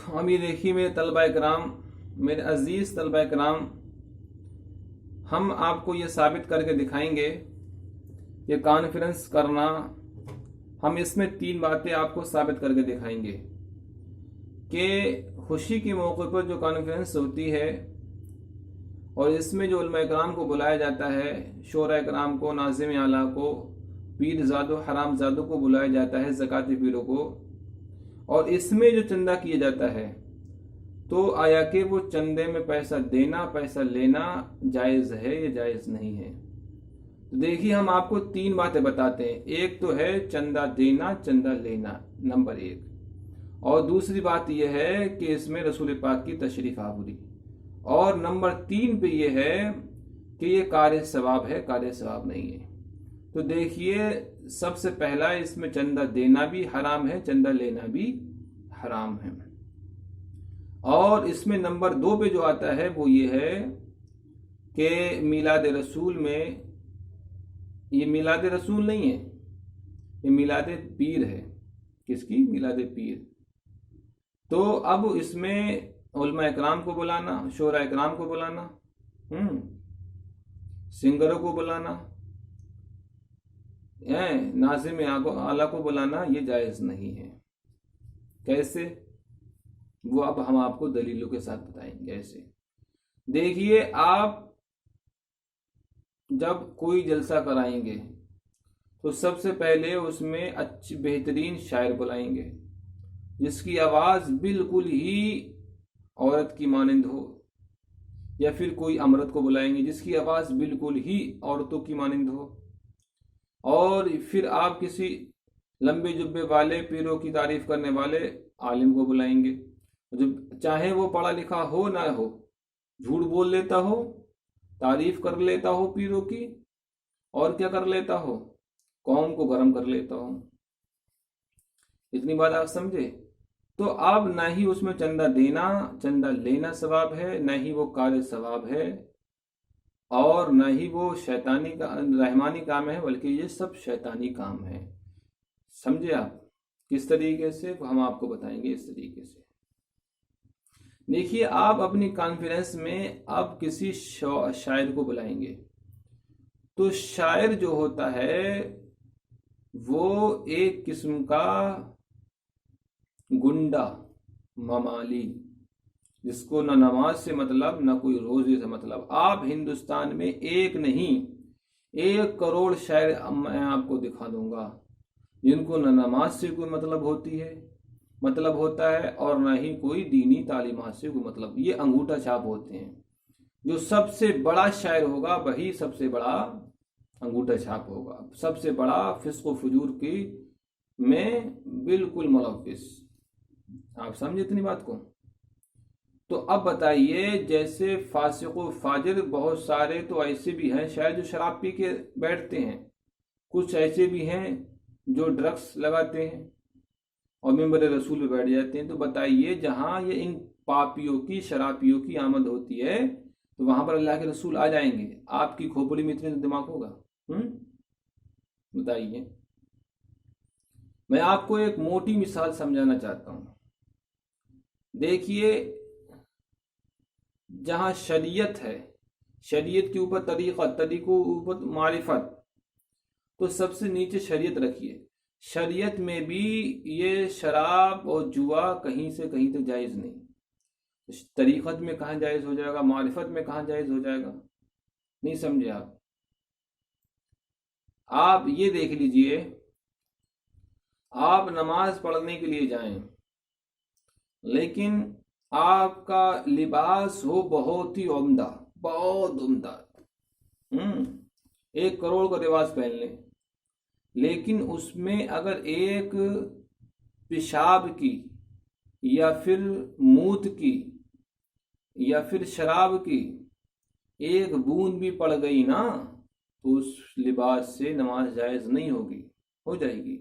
अभी देखिए मेरे तलबा कराम, मेरे अजीज़ तलबा कराम, हम आपको ये साबित करके दिखाएंगे कि कॉन्फ्रेंस करना, हम इसमें 3 बातें आपको साबित करके दिखाएंगे कि खुशी के मौके पर जो कॉन्फ्रेंस होती है और इसमें जो उलमा कराम को बुलाया जाता है, शोरा कराम को, नाज़िम आला को, पीर ज़ादों हराम ज़ादों को बुलाया जाता है, ज़काती पीरों को, और इसमें जो चंदा किया जाता है, तो आया कि वो चंदे में पैसा देना पैसा लेना जायज़ है या जायज़ नहीं है। तो देखिए हम आपको 3 बातें बताते हैं। एक तो है चंदा देना चंदा लेना, नंबर 1, और दूसरी बात यह है कि इसमें रसूल पाक की तशरीफ आवरी, और नंबर 3 पे यह है कि ये कार्य सवाब है, कार्य सवाब नहीं है। तो देखिए सबसे पहला, इसमें चंदा देना भी हराम है, चंदा लेना भी हराम है। और इसमें नंबर 2 पे जो आता है वो ये है कि मिलाद रसूल में, ये मिलाद रसूल नहीं है, ये मिलाद पीर है। किसकी? मिलाद पीर। तो अब इसमें उलमा इकराम को बुलाना, शोरा इकराम को बुलाना, सिंगरों को बुलाना, नाज़िम आला को बुलाना, ये जायज़ नहीं है। कैसे? वो अब हम आपको दलीलों के साथ बताएंगे। ऐसे देखिए, आप जब कोई जलसा कराएंगे तो सबसे पहले उसमें अच्छी बेहतरीन शायर बुलाएंगे जिसकी आवाज़ बिल्कुल ही औरत की मानंद हो, या फिर कोई अमरत को बुलाएंगे जिसकी आवाज़ बिल्कुल ही औरतों की मानंद हो, और फिर आप किसी लंबे जुब्बे वाले पीरों की तारीफ करने वाले आलिम को बुलाएंगे, जो चाहे वो पढ़ा लिखा हो ना हो, झूठ बोल लेता हो, तारीफ कर लेता हो पीरों की, और क्या कर लेता हो, कौम को गर्म कर लेता हो। इतनी बात आप समझे? तो अब ना ही उसमें चंदा देना चंदा लेना सवाब है, ना ही वो कार्य सवाब है, और ना ही वो शैतानी का रहमानी काम है, बल्कि ये सब शैतानी काम है। समझे आप? किस तरीके से? हम आपको बताएंगे इस तरीके से। देखिए, आप अपनी कॉन्फ्रेंस में अब किसी शायर को बुलाएंगे, तो शायर जो होता है वो एक किस्म का गुंडा, ममाली, जिसको न नमाज से मतलब न कोई रोजे से मतलब। आप हिंदुस्तान में एक नहीं 1 करोड़ शायर मैं आपको दिखा दूंगा जिनको न नमाज से कोई मतलब होता है और न ही कोई दीनी तालीमात से कोई मतलब। ये अंगूठा छाप होते हैं। जो सबसे बड़ा शायर होगा वही सबसे बड़ा अंगूठा छाप होगा, सबसे बड़ा फिस्क व फजूर की में बिल्कुल मुलव्विस। आप समझे इतनी बात को? तो अब बताइए, जैसे फासिक व फाजिर बहुत सारे तो ऐसे भी हैं शायद जो शराब पी के बैठते हैं, कुछ ऐसे भी हैं जो ड्रग्स लगाते हैं और मिंबर रसूल पे बैठ जाते हैं। तो बताइए, जहां ये इन पापियों की, शराबियों की आमद होती है, तो वहां पर अल्लाह के रसूल आ जाएंगे? आपकी खोपड़ी में इतने दिमाग होगा? बताइए। मैं आपको एक मोटी मिसाल समझाना चाहता हूं। देखिए, जहां शरीयत है, शरीयत के ऊपर तरीकों ऊपर मारिफत, तो सबसे नीचे शरीयत रखिए। शरीयत में भी ये शराब और जुआ कहीं से कहीं तक जायज़ नहीं। तरीक़त में कहाँ जायज़ हो जाएगा, मारिफत में कहाँ जायज़ हो जाएगा? नहीं समझे आप? आप ये देख लीजिए, आप नमाज पढ़ने के लिए जाएं, लेकिन आपका लिबास हो बहुत ही उम्दा, बहुत उम्दा, 1 करोड़ का लिबास पहन लें, लेकिन उसमें अगर एक पेशाब की या फिर मूत की या फिर शराब की एक बूंद भी पड़ गई ना, तो उस लिबास से नमाज जायज़ नहीं होगी। हो जाएगी?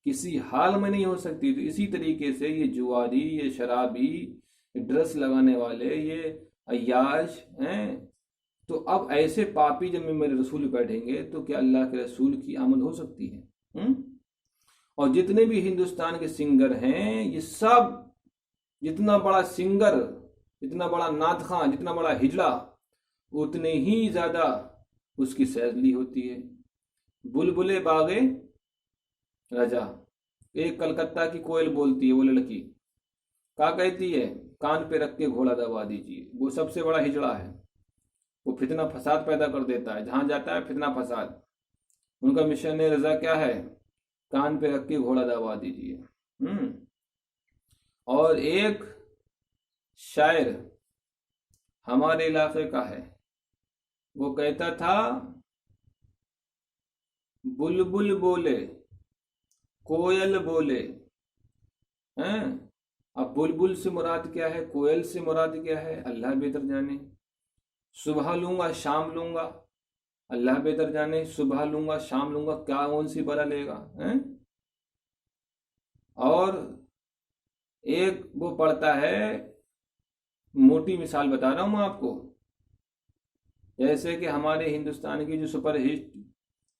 किसी हाल में नहीं हो सकती। तो इसी तरीके से ये जुआरी, ये शराबी, ड्रग्स लगाने वाले, ये अय्याश हैं, तो अब ऐसे पापी जब मेरे रसूल बैठेंगे तो क्या अल्लाह के रसूल की आमद हो सकती है? और जितने भी हिंदुस्तान के सिंगर हैं, ये सब जितना बड़ा सिंगर, जितना बड़ा नाथ खां, जितना बड़ा हिजड़ा, उतने ही ज्यादा उसकी सैजली होती है। बुलबुले बागे रजा, एक कलकत्ता की कोयल बोलती है, वो लड़की क्या कहती है, कान पे रख के घोड़ा दबा दीजिए। वो सबसे बड़ा हिजड़ा है, वो फितना फसाद पैदा कर देता है, जहां जाता है फितना फसाद। उनका मिशन रजा क्या है, कान पे रख के घोड़ा दबा दीजिए। और एक शायर हमारे इलाके का है, वो कहता था बुलबुल बोले कोयल बोले हैं। अब बुलबुल से मुराद क्या है, कोयल से मुराद क्या है, अल्लाह बेहतर जाने। सुबह लूंगा शाम लूंगा, अल्लाह बेहतर जाने। सुबह लूंगा शाम लूंगा, क्या कौन सी बला लेगा हैं। और एक वो पढ़ता है, मोटी मिसाल बता रहा हूं मैं आपको, जैसे कि हमारे हिंदुस्तान की जो सुपर हिट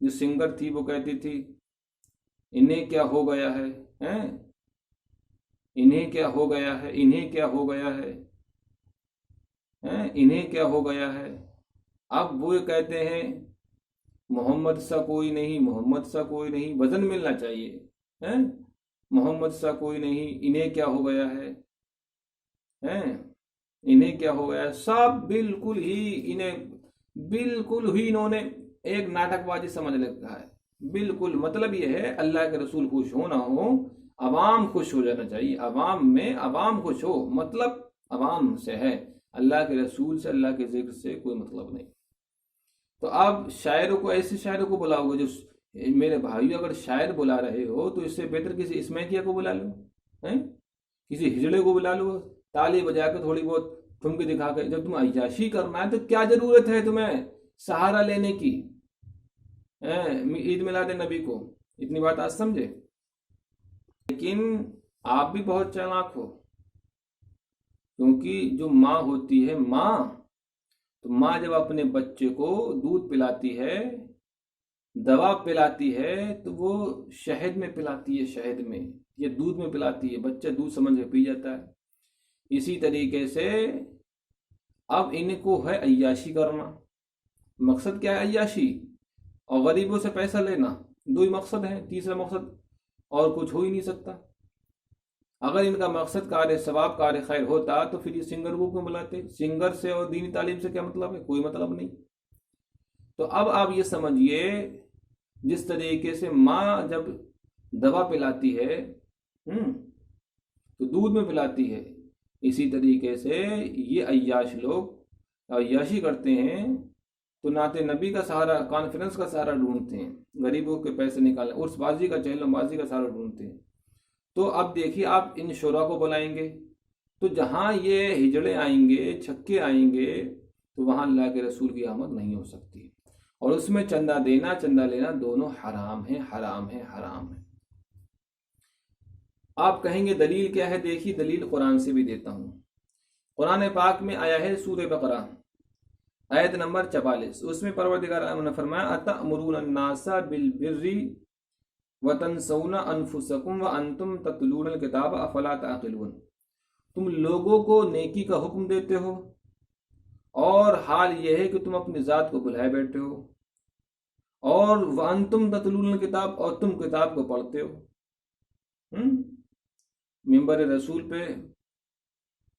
जो सिंगर थी, वो कहती थी इन्हें क्या हो गया है, हैं? इन्हें क्या हो गया है, इन्हें क्या हो गया है, हैं? इन्हें क्या हो गया है। अब वो कहते हैं मोहम्मद सा कोई नहीं, मोहम्मद सा कोई नहीं, वजन मिलना चाहिए, हैं? मोहम्मद सा कोई नहीं, इन्हें क्या हो गया है, हैं? इन्हें क्या हो गया है। सब बिल्कुल ही इन्होंने एक नाटकबाजी समझ रखा है। बिल्कुल मतलब ये है, अल्लाह के रसूल खुश हो ना हो, अवाम खुश हो जाना चाहिए। अवाम में अवाम खुश हो, मतलब अवाम से है, अल्लाह के रसूल से, अल्लाह के जिक्र से कोई मतलब नहीं। तो अब शायरों को, ऐसे शायरों को बुलाओगे जो, मेरे भाइयों अगर शायर बुला रहे हो तो इससे बेहतर किसी इस्मैकिया को बुला लो, हैं? किसी हिजड़े को बुला लो, ताली बजा के थोड़ी बहुत ठुमके दिखा के। जब तुम अय्याशी करना है तो क्या जरूरत है तुम्हें सहारा लेने की, ईद मिलाद नबी को। इतनी बात आज समझे। लेकिन आप भी बहुत चालाक हो, क्योंकि जो माँ होती है, माँ, तो माँ जब अपने बच्चे को दूध पिलाती है, दवा पिलाती है, तो वो शहद में पिलाती है, शहद में या दूध में पिलाती है, बच्चा दूध समझ के पी जाता है। इसी तरीके से अब इनको है अय्याशी करना। मकसद क्या है, अय्याशी और गरीबों से पैसा लेना, दो ही मकसद है, तीसरा मकसद और कुछ हो ही नहीं सकता। अगर इनका मकसद कार्य सवाब कार्य खैर होता तो फिर ये सिंगर को क्यों बुलाते। सिंगर से और दीनी तालीम से क्या मतलब है, कोई मतलब नहीं। तो अब आप ये समझिए, जिस तरीके से माँ जब दवा पिलाती है तो दूध में पिलाती है, इसी तरीके से ये अय्याश लोग अय्याशी करते हैं तो नाते नबी का सहारा, कॉन्फ्रेंस का सहारा ढूंढते हैं, गरीबों के पैसे निकालने, उर्सबाजी का, चहलमबाजी का सहारा ढूंढते हैं। तो अब देखिए, आप इन शोरा को बुलाएंगे तो जहां ये हिजड़े आएंगे, छक्के आएंगे, तो वहां अल्लाह के रसूल की आमद नहीं हो सकती। और उसमें चंदा देना चंदा लेना दोनों हराम है, हराम है, हराम है। आप कहेंगे दलील क्या है, देखिए दलील कुरान से भी देता हूं। कुरान पाक में आया है सूरह बकरा आयत नंबर 44, उसमें परवरदिगार आलम ने फरमाया अतअमुरून अन्नासा बिल बिर्रि व तंसौना अनफुसकुम व अंतुम ततलूनल किताब अफला ताक़िलून। तुम लोगों को नेकी का हुक्म देते हो और हाल यह है कि तुम अपनी जात को भुलाए बैठे हो, और व अंतुम ततलूनल किताब, और तुम किताब को पढ़ते हो। मिंबर रसूल पे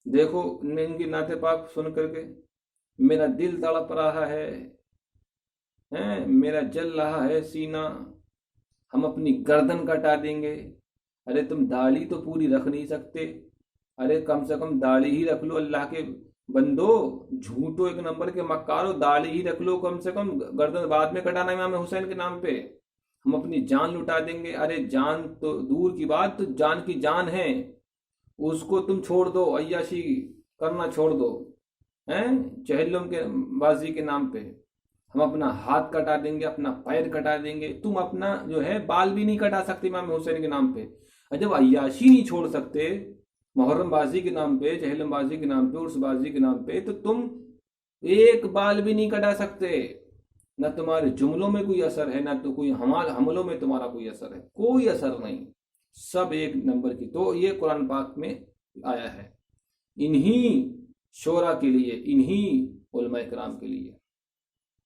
देखो, इनकी नाते पाक सुन करके मेरा दिल तड़प रहा है, मेरा जल रहा है सीना, हम अपनी गर्दन कटा देंगे। अरे तुम दाढ़ी तो पूरी रख नहीं सकते, अरे कम से कम दाढ़ी ही रख लो। अल्लाह के बंदो, झूठो एक नंबर के मक्कारो, दाढ़ी ही रख लो कम से कम, गर्दन बाद में कटाना इमाम हुसैन के नाम पे, हम अपनी जान लुटा देंगे। अरे जान तो दूर की बात, तो जान की जान है, उसको तुम छोड़ दो, अय्याशी करना छोड़ दो, हैं, चहलम के बाजी के नाम पे हम अपना हाथ कटा देंगे, अपना पैर कटा देंगे। तुम अपना जो है बाल भी नहीं कटा सकते इमाम हुसैन के नाम पे। जब अय्याशी नहीं छोड़ सकते मुहर्रम बाजी के नाम पे, चहलम बाजी के नाम पे, उर्स बाजी के नाम पे, तो तुम एक बाल भी नहीं कटा सकते। न तुम्हारे जुमलों में कोई असर है, न तो कोई हमलों में तुम्हारा कोई असर है, कोई असर नहीं, सब एक नंबर की। तो ये कुरान पाक में आया है। انہی شورا کے لیے، انہی علماء کرام کے لیے۔